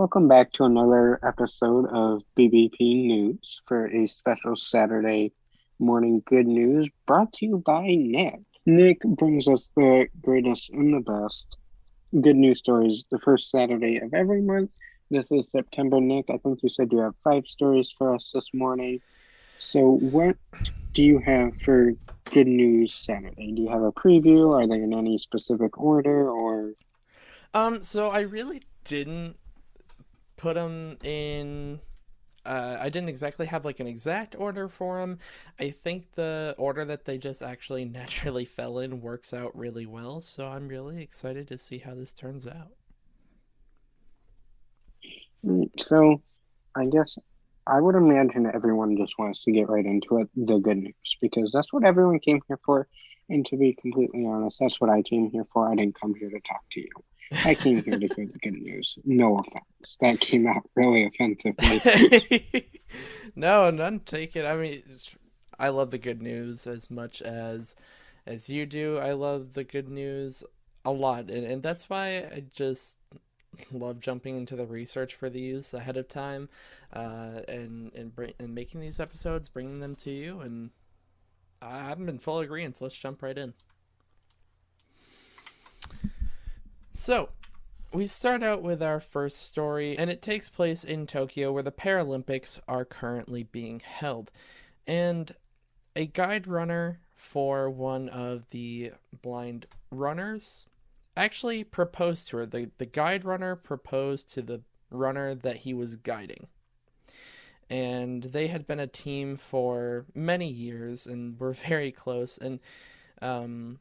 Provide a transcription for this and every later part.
Welcome back to another episode of BBP News for a special Saturday morning good news brought to you by Nick. Nick brings us the greatest and the best good news stories the first Saturday of every month. This is September, Nick. I think you said you have 5 stories for us this morning. So, what do you have for good news Saturday? Do you have a preview? Are they in any specific order or? So I really didn't put them in. I didn't exactly have like an exact order for them. I think the order that they just actually naturally fell in works out really well. So I'm really excited to see how this turns out. So, I guess I would imagine everyone just wants to get right into it, the good news, because that's what everyone came here for. And to be completely honest, that's what I came here for. I didn't come here to talk to you. I came here to hear the good news. No offense. That came out really offensively. No, none take it. I mean, I love the good news as much as you do. I love the good news a lot, and that's why I just love jumping into the research for these ahead of time, and making these episodes, bringing them to you, and I'm in full agreement. So let's jump right in. So we start out with our first story, and it takes place in Tokyo, where the Paralympics are currently being held, and a guide runner for one of the blind runners actually proposed to her. The guide runner proposed to the runner that he was guiding. And they had been a team for many years and were very close. And um,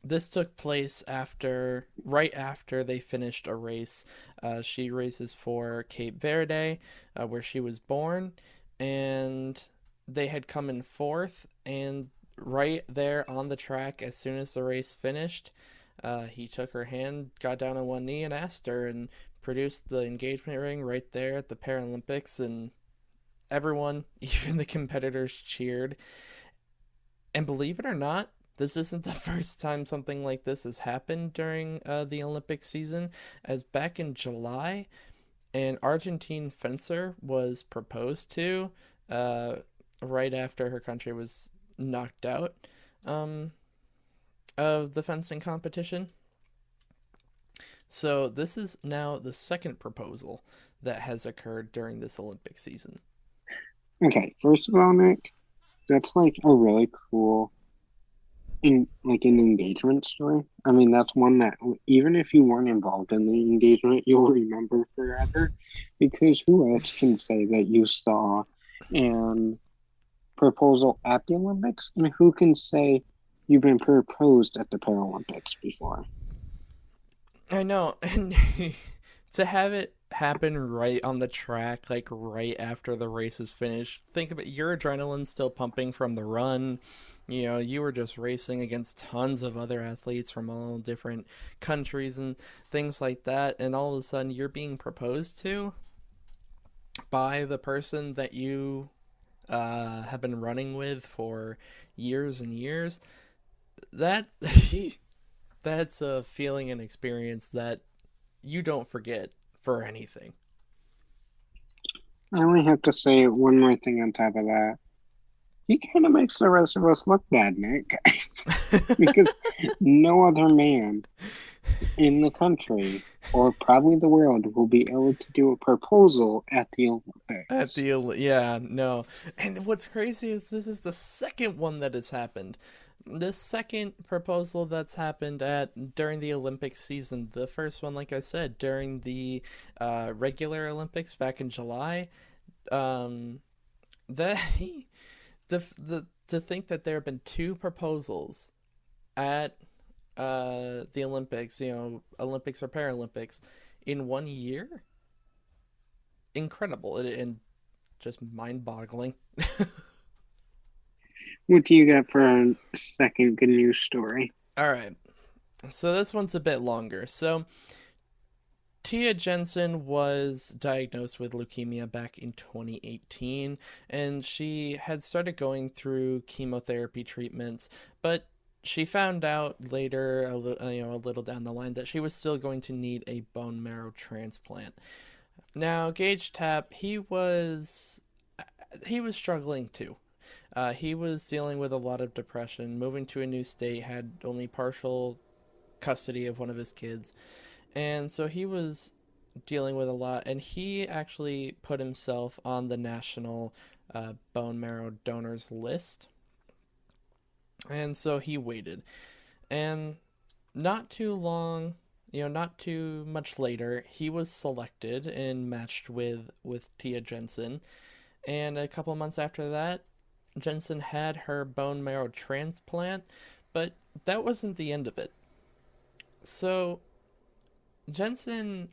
this took place right after they finished a race. She races for Cape Verde, where she was born, and they had come in fourth. And right there on the track, as soon as the race finished, he took her hand, got down on one knee, and asked her, and produced the engagement ring right there at the Paralympics. And everyone, even the competitors, cheered. And believe it or not, this isn't the first time something like this has happened during the Olympic season, as back in July, an Argentine fencer was proposed to uh, right after her country was knocked out um, of the fencing competition. So this is now the second proposal that has occurred during this Olympic season. Okay, first of all, Nick, that's like a really cool an engagement story. I mean, that's one that even if you weren't involved in the engagement, you'll remember forever because who else can say that you saw an proposal at the Olympics? And who can say you've been proposed at the Paralympics before? I know, and to have it happen right on the track, like right after the race is finished, think about your adrenaline still pumping from the run. You know, you were just racing against tons of other athletes from all different countries and things like that, and all of a sudden you're being proposed to by the person that you have been running with for years and years. That that's a feeling and experience that you don't forget for anything. I only have to say one more thing on top of that. He kind of makes the rest of us look bad, Nick, because no other man in the country or probably the world will be able to do a proposal at the At Olympics. the yeah, no. And what's crazy is this is the second one that has happened. The second proposal that's happened at during the Olympic season. The first one, like I said, during the regular Olympics back in July. Um, that the to think that there have been two proposals at the Olympics, Olympics or Paralympics, in 1 year, incredible and just mind-boggling. What do you got for our second good news story? All right, so this one's a bit longer. So Tia Jensen was diagnosed with leukemia back in 2018, and she had started going through chemotherapy treatments, but she found out later, a little down the line, that she was still going to need a bone marrow transplant. Now, Gage Tapp, he was struggling too. He was dealing with a lot of depression, moving to a new state, had only partial custody of one of his kids, and so he was dealing with a lot. And he actually put himself on the national bone marrow donors list, and so he waited. And not too long, not too much later, he was selected and matched with Tia Jensen. And a couple months after that, Jensen had her bone marrow transplant, but that wasn't the end of it. So Jensen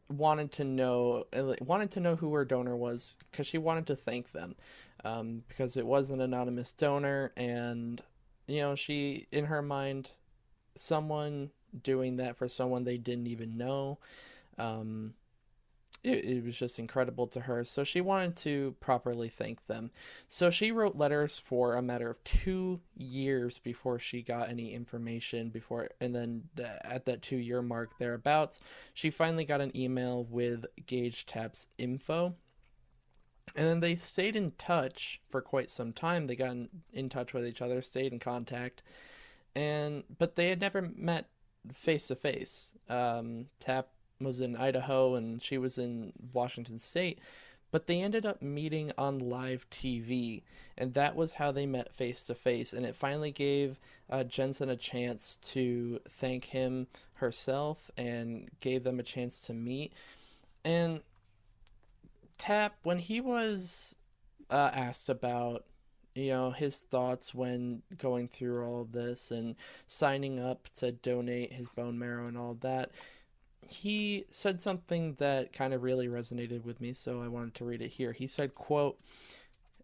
wanted to know who her donor was because she wanted to thank them, because it was an anonymous donor, and she, in her mind, someone doing that for someone they didn't even know. Um, it was just incredible to her. So she wanted to properly thank them. So she wrote letters for a matter of 2 years before she got any information. And then at that 2 year mark thereabouts, she finally got an email with Gage Tapp's info. And then they stayed in touch for quite some time. They got in touch with each other, stayed in contact, but they had never met face to face. Tapp was in Idaho and she was in Washington State, but they ended up meeting on live TV, and that was how they met face to face. And it finally gave Jensen a chance to thank him herself and gave them a chance to meet. And Tapp, when he was asked about his thoughts when going through all of this and signing up to donate his bone marrow and all of that, he said something that kind of really resonated with me, so I wanted to read it here. He said, quote,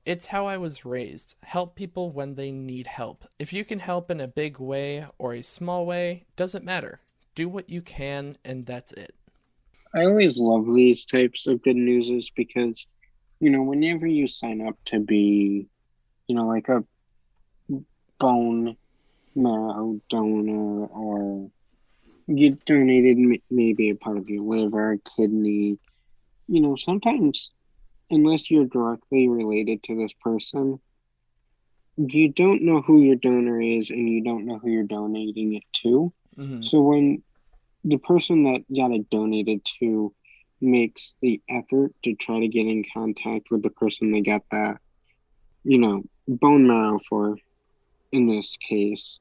"It's how I was raised. Help people when they need help. If you can help in a big way or a small way, doesn't matter. Do what you can, and that's it." I always love these types of good newses because, whenever you sign up to be, like a bone marrow donor, or you donated maybe a part of your liver, kidney, sometimes, unless you're directly related to this person, you don't know who your donor is and you don't know who you're donating it to. Mm-hmm. So when the person that got it donated to makes the effort to try to get in contact with the person they got that, bone marrow for in this case,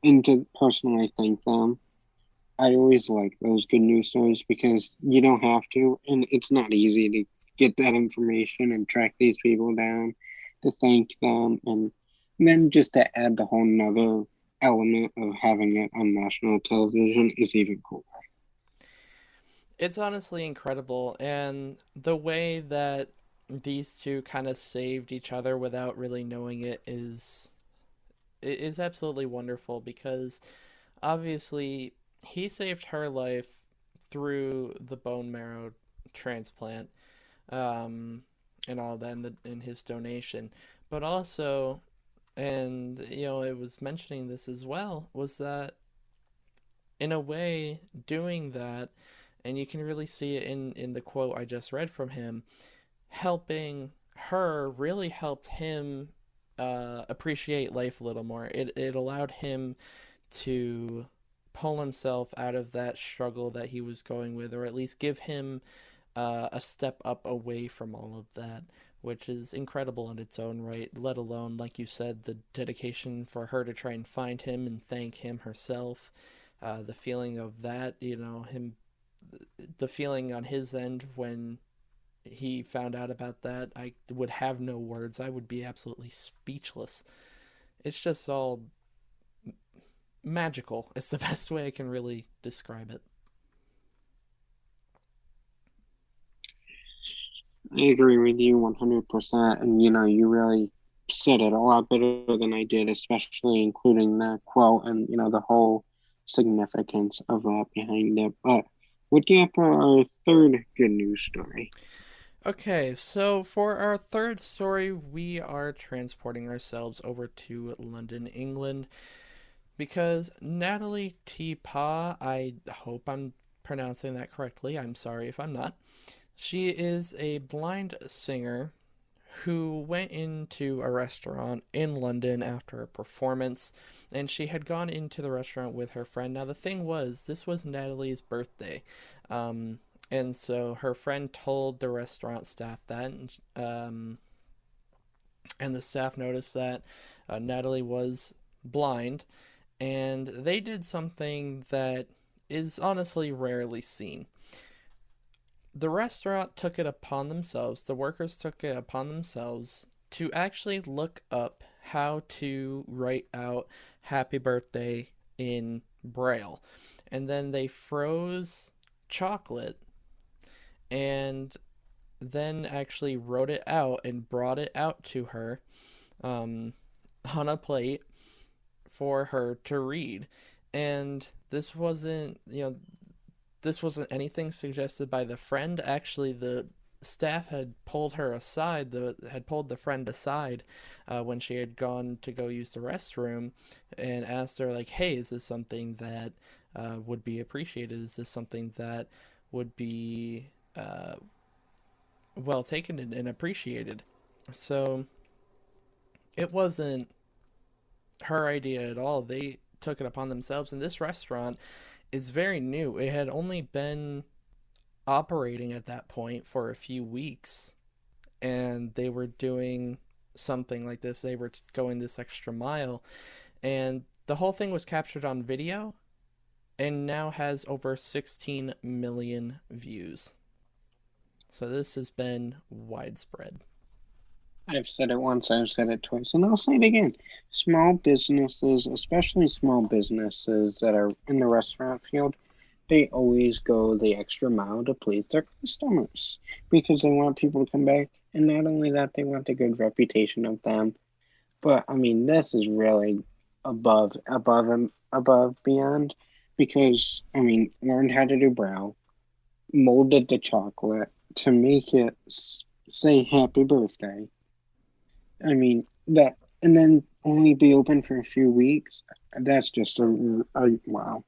and to personally thank them, I always like those good news stories because you don't have to, and it's not easy to get that information and track these people down to thank them. And then just to add the whole nother element of having it on national television is even cooler. It's honestly incredible, and the way that these two kind of saved each other without really knowing it is absolutely wonderful, because obviously he saved her life through the bone marrow transplant, um, and all that in his donation, but also, and it was mentioning this as well, was that in a way doing that, and you can really see it in the quote I just read from him, helping her really helped him appreciate life a little more. It allowed him to pull himself out of that struggle that he was going with, or at least give him a step up away from all of that, which is incredible in its own right. Let alone, like you said, the dedication for her to try and find him and thank him herself. The feeling of that, the feeling on his end when he found out about that, I would have no words. I would be absolutely speechless. It's just all magical. It's the best way I can really describe it. I agree with you 100%. And, you really said it a lot better than I did, especially including that quote and, the whole significance of that behind it. But what do you have for our third good news story? Okay, so for our third story, we are transporting ourselves over to London, England, because Natalie T. Pa, I hope I'm pronouncing that correctly. I'm sorry if I'm not. She is a blind singer who went into a restaurant in London after a performance, and she had gone into the restaurant with her friend. Now, the thing was, this was Natalie's birthday, um, and so her friend told the restaurant staff that, and the staff noticed that Natalie was blind, and they did something that is honestly rarely seen. The restaurant took it upon themselves, the workers took it upon themselves to actually look up how to write out happy birthday in Braille. And then they froze chocolate and then actually wrote it out and brought it out to her um, on a plate for her to read. And this wasn't anything suggested by the friend. Actually, the staff had pulled her aside, had pulled the friend aside when she had gone to go use the restroom, and asked her like, "Hey, is this something that would be appreciated? Is this something that would be well taken and appreciated?" So it wasn't her idea at all. They took it upon themselves, and this restaurant is very new. It had only been operating at that point for a few weeks, and they were doing something like this. They were going this extra mile, and the whole thing was captured on video and now has over 16 million views. So this has been widespread. I've said it once, I've said it twice, and I'll say it again. Small businesses, especially small businesses that are in the restaurant field, they always go the extra mile to please their customers because they want people to come back. And not only that, they want a good reputation of them. But I mean, this is really and above beyond because I mean, learned how to do brow, molded the chocolate to make it say happy birthday. I mean, that, and then only be open for a few weeks. That's just a wow.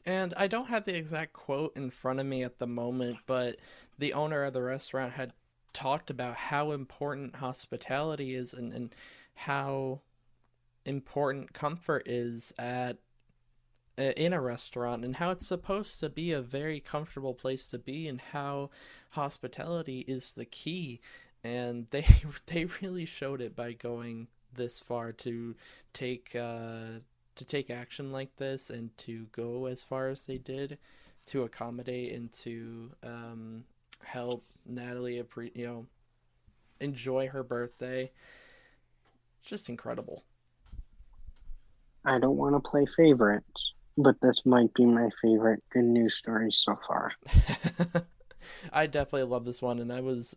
And I don't have the exact quote in front of me at the moment, but the owner of the restaurant had talked about how important hospitality is, and how important comfort is at in a restaurant, and how it's supposed to be a very comfortable place to be, and how hospitality is the key. And they they really showed it by going this far take to take action like this, and to go as far as they did to accommodate and to help Natalie enjoy her birthday. Just incredible. I don't want to play favorites, but this might be my favorite good news story so far. I definitely love this one, and I was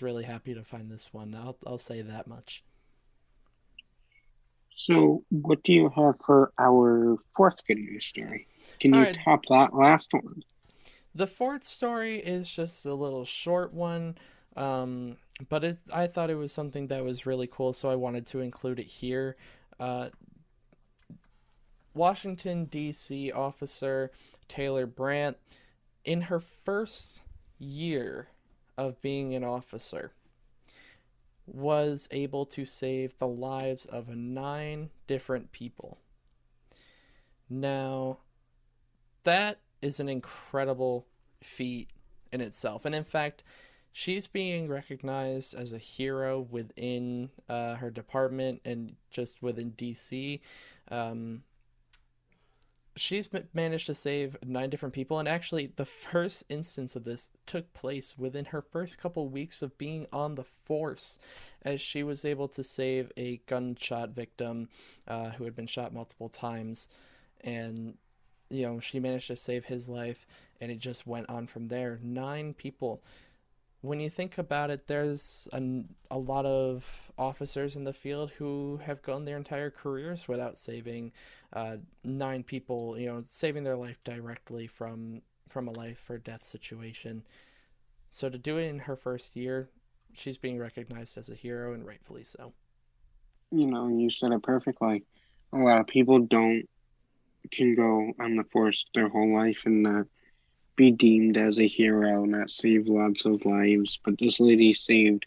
really happy to find this one. I'll say that much. So, what do you have for our fourth good news story? Can All you right, top that last one? the fourth story is just a little short one, um, but I thought it was something that was really cool, so I wanted to include it here. Uh, Washington D.C. officer Taylor Brandt, in her first year of being an officer, was able to save the lives of 9 different people. Now, that is an incredible feat in itself. And in fact, she's being recognized as a hero within her department and just within DC. Um, she's managed to save 9 different people, and actually the first instance of this took place within her first couple weeks of being on the force, as she was able to save a gunshot victim who had been shot multiple times. And she managed to save his life, and it just went on from there. 9 people. When you think about it, there's a lot of officers in the field who have gone their entire careers without saving 9 people, saving their life directly from a life or death situation. So to do it in her first year, she's being recognized as a hero, and rightfully so. You know, you said it perfectly. A lot of people don't can go on the force their whole life and not be deemed as a hero, not save lots of lives. But this lady saved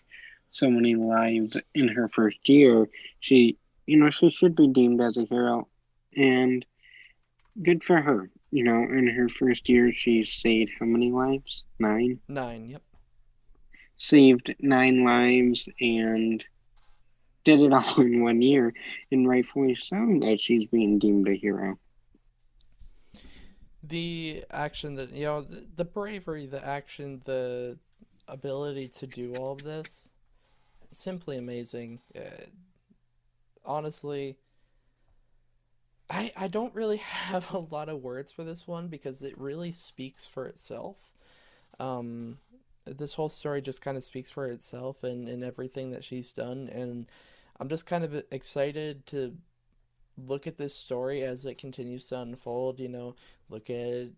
so many lives in her first year. She, she should be deemed as a hero, and good for her. In her first year, she saved how many lives? Nine. 9, yep. Saved nine lives and did it all in 1 year, and rightfully so that she's being deemed a hero. The action that, the bravery, the action, the ability to do all of this, simply amazing. Honestly, I don't really have a lot of words for this one because it really speaks for itself. Um, this whole story just kind of speaks for itself and everything that she's done. And I'm just kind of excited to look at this story as it continues to unfold. Look at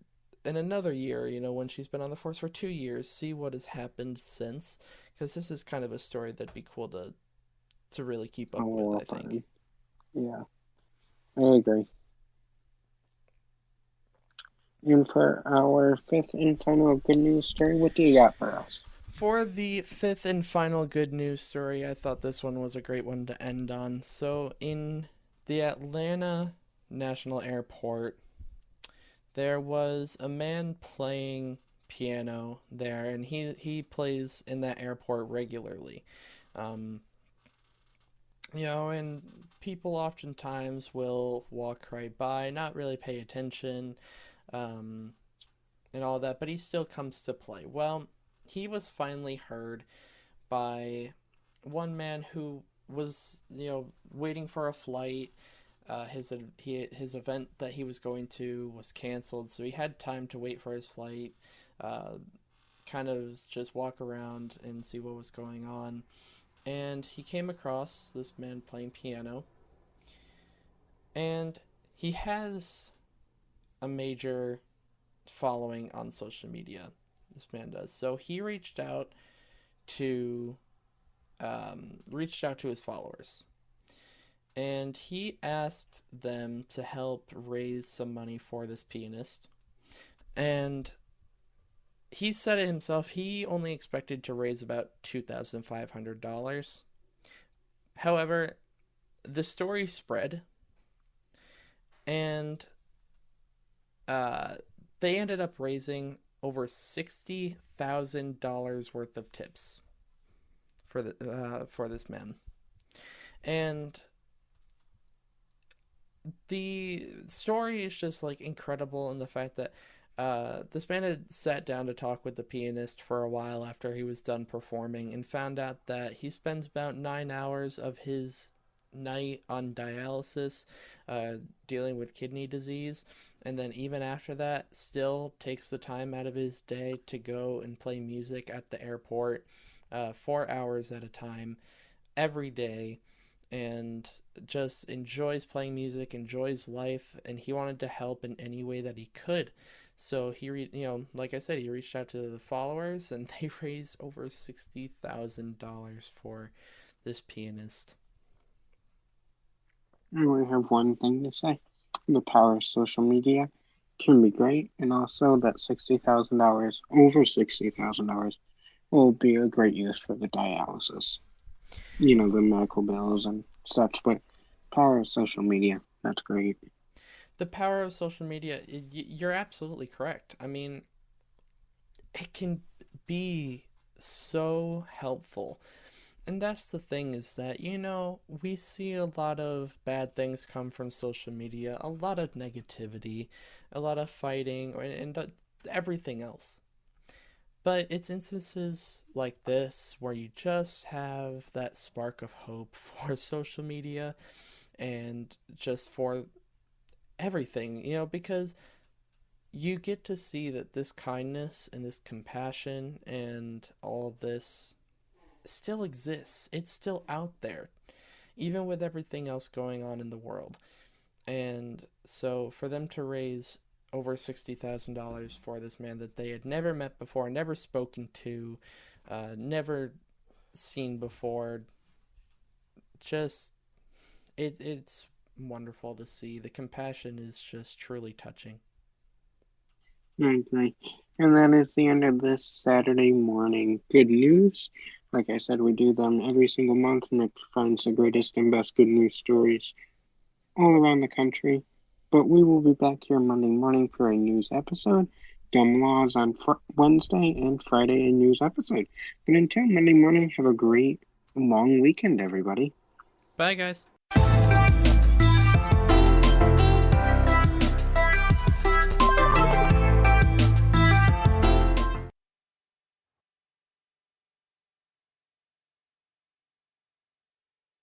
in another year, when she's been on the force for 2 years, see what has happened since. Because this is kind of a story that'd be cool to really keep up with, Oh, I think. fun. Yeah, I agree. And for our fifth and final good news story, what do you got for us? For the fifth and final good news story, I thought this one was a great one to end on. So, in the Atlanta National Airport, there was a man playing piano there, and he plays in that airport regularly. Um, and people oftentimes will walk right by, not really pay attention, um, and all that, but he still comes to play. Well, he was finally heard by one man who was waiting for a flight. His event that he was going to was canceled, so he had time to wait for his flight. Uh, kind of just walk around and see what was going on, and he came across this man playing piano, and he has a major following on social media. This man does. So he to reached out to his followers, and he asked them to help raise some money for this pianist. And he said it himself, he only expected to raise about $2,500. However, the story spread, and uh, they ended up raising over $60,000 worth of tips for this man. And the story is just like incredible in the fact that this man had sat down to talk with the pianist for a while after he was done performing and found out that he spends about 9 hours of his night on dialysis, uh, dealing with kidney disease, and then even after that, still takes the time out of his day to go and play music at the airport, 4 hours at a time, every day, and just enjoys playing music, enjoys life, and he wanted to help in any way that he could. So like I said, he reached out to the followers, and they raised over $60,000 for this pianist. I only have one thing to say. The power of social media can be great, and also that $60,000, over $60,000, will be a great use for the dialysis. The medical bills and such. But power of social media, that's great. The power of social media, you're absolutely correct. I mean, it can be so helpful. And that's the thing is that, we see a lot of bad things come from social media, a lot of negativity, a lot of fighting, and everything else. But it's instances like this where you just have that spark of hope for social media and just for everything, because you get to see that this kindness and this compassion and all of this still exists. It's still out there, even with everything else going on in the world. And so for them to raise over $60,000 for this man that they had never met before, never spoken to, never seen before, just it's wonderful to see. The compassion is just truly touching. I agree. And that is the end of this Saturday morning good news. Like I said, we do them every single month. Nick finds the greatest and best good news stories all around the country. But we will be back here Monday morning for a news episode. Dumb Laws on Wednesday and Friday a news episode. But until Monday morning, have a great long weekend, everybody. Bye, guys.